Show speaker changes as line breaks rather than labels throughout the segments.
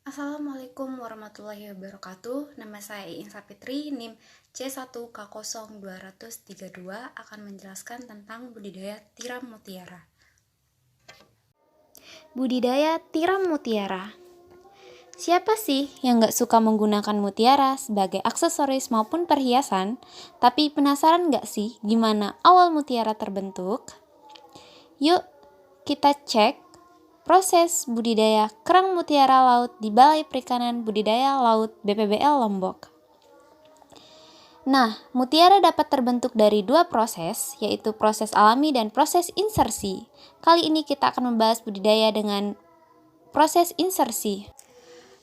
Assalamualaikum warahmatullahi wabarakatuh. Nama saya Iin Sapitri, NIM C1K0232 akan menjelaskan tentang budidaya tiram mutiara. Budidaya tiram mutiara. Siapa sih yang gak suka menggunakan mutiara sebagai aksesoris maupun perhiasan? Tapi penasaran gak sih gimana awal mutiara terbentuk? Yuk kita cek proses budidaya kerang mutiara laut di Balai Perikanan Budidaya Laut BPBL Lombok. Nah, mutiara dapat terbentuk dari dua proses, yaitu proses alami dan proses insersi. Kali ini kita akan membahas budidaya dengan proses insersi.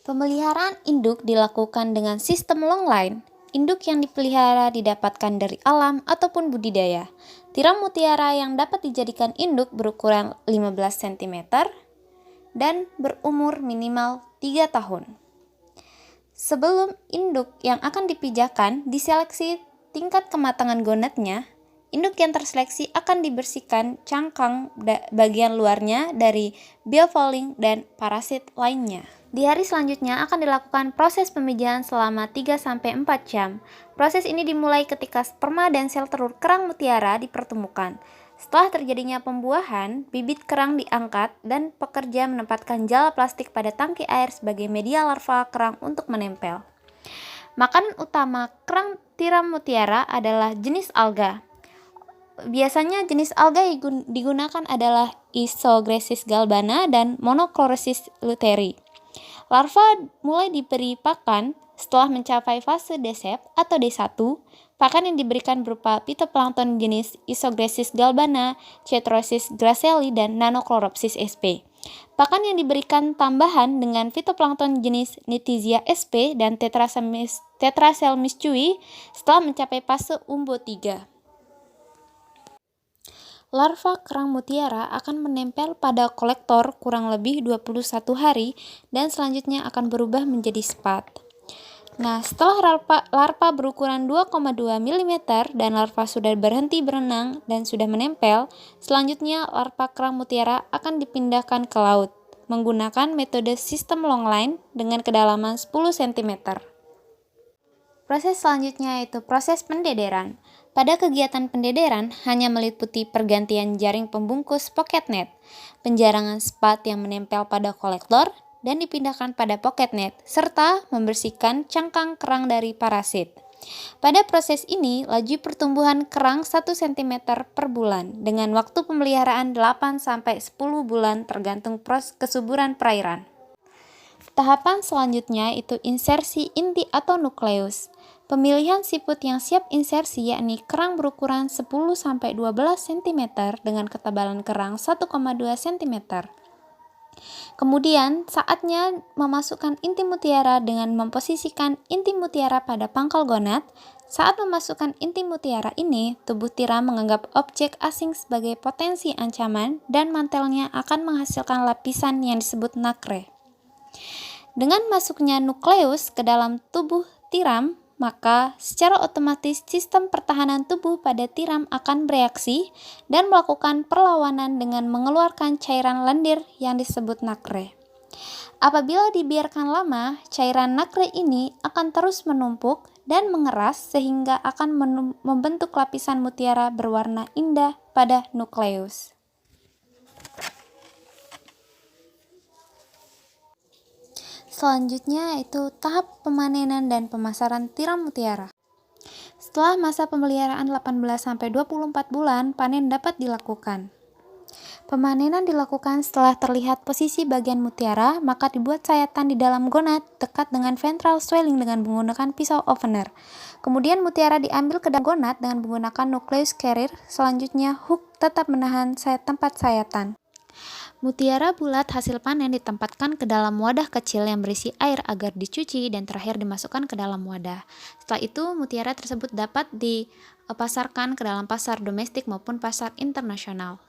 Pemeliharaan induk dilakukan dengan sistem long line. Induk yang dipelihara didapatkan dari alam ataupun budidaya. Tiram mutiara yang dapat dijadikan induk berukuran 15 cm dan berumur minimal 3 tahun. Sebelum induk yang akan dipijakan diseleksi tingkat kematangan gonadnya, induk yang terseleksi akan dibersihkan cangkang bagian luarnya dari biofouling dan parasit lainnya. Di hari selanjutnya akan dilakukan proses pemijahan selama 3-4 jam. Proses ini dimulai ketika sperma dan sel telur kerang mutiara dipertemukan. Setelah terjadinya pembuahan, bibit kerang diangkat dan pekerja menempatkan jala plastik pada tangki air sebagai media larva kerang untuk menempel. Makanan utama kerang tiram mutiara adalah jenis alga. Biasanya jenis alga yang digunakan adalah Isogressis galbana dan Monochlorosis lutheri. Larva mulai diberi pakan setelah mencapai fase D-sep atau D1. Pakan yang diberikan berupa phytoplankton jenis Isogressis galbana, Cetrosis graceli, dan Nanochloropsis sp. Pakan yang diberikan tambahan dengan phytoplankton jenis Nitisia sp dan Tetraselmis cui setelah mencapai fase umbo 3. Larva kerang mutiara akan menempel pada kolektor kurang lebih 21 hari dan selanjutnya akan berubah menjadi spat. Nah, setelah larva berukuran 2,2 mm dan larva sudah berhenti berenang dan sudah menempel, selanjutnya larva kerang mutiara akan dipindahkan ke laut menggunakan metode sistem long line dengan kedalaman 10 cm. Proses selanjutnya yaitu proses pendederan. Pada kegiatan pendederan hanya meliputi pergantian jaring pembungkus pocket net, penjarangan spat yang menempel pada kolektor, dan dipindahkan pada pocket net, serta membersihkan cangkang kerang dari parasit. Pada proses ini, laju pertumbuhan kerang 1 cm per bulan, dengan waktu pemeliharaan 8-10 bulan tergantung kesuburan perairan. Tahapan selanjutnya itu insersi inti atau nukleus. Pemilihan siput yang siap insersi yakni kerang berukuran 10-12 cm dengan ketebalan kerang 1,2 cm. Kemudian, saatnya memasukkan inti mutiara dengan memposisikan inti mutiara pada pangkal gonad. Saat memasukkan inti mutiara ini, tubuh tiram menganggap objek asing sebagai potensi ancaman dan mantelnya akan menghasilkan lapisan yang disebut nakre. Dengan masuknya nukleus ke dalam tubuh tiram, maka secara otomatis sistem pertahanan tubuh pada tiram akan bereaksi dan melakukan perlawanan dengan mengeluarkan cairan lendir yang disebut nakre. Apabila dibiarkan lama, cairan nakre ini akan terus menumpuk dan mengeras sehingga akan membentuk lapisan mutiara berwarna indah pada nukleus. Selanjutnya itu tahap pemanenan dan pemasaran tiram mutiara. Setelah masa pemeliharaan 18-24 bulan, panen dapat dilakukan. Pemanenan dilakukan setelah terlihat posisi bagian mutiara, maka dibuat sayatan di dalam gonad dekat dengan ventral swelling dengan menggunakan pisau opener. Kemudian mutiara diambil ke dalam gonad dengan menggunakan nucleus carrier. Selanjutnya hook tetap menahan tempat sayatan. Mutiara bulat hasil panen ditempatkan ke dalam wadah kecil yang berisi air agar dicuci dan terakhir dimasukkan ke dalam wadah. Setelah itu, mutiara tersebut dapat dipasarkan ke dalam pasar domestik maupun pasar internasional.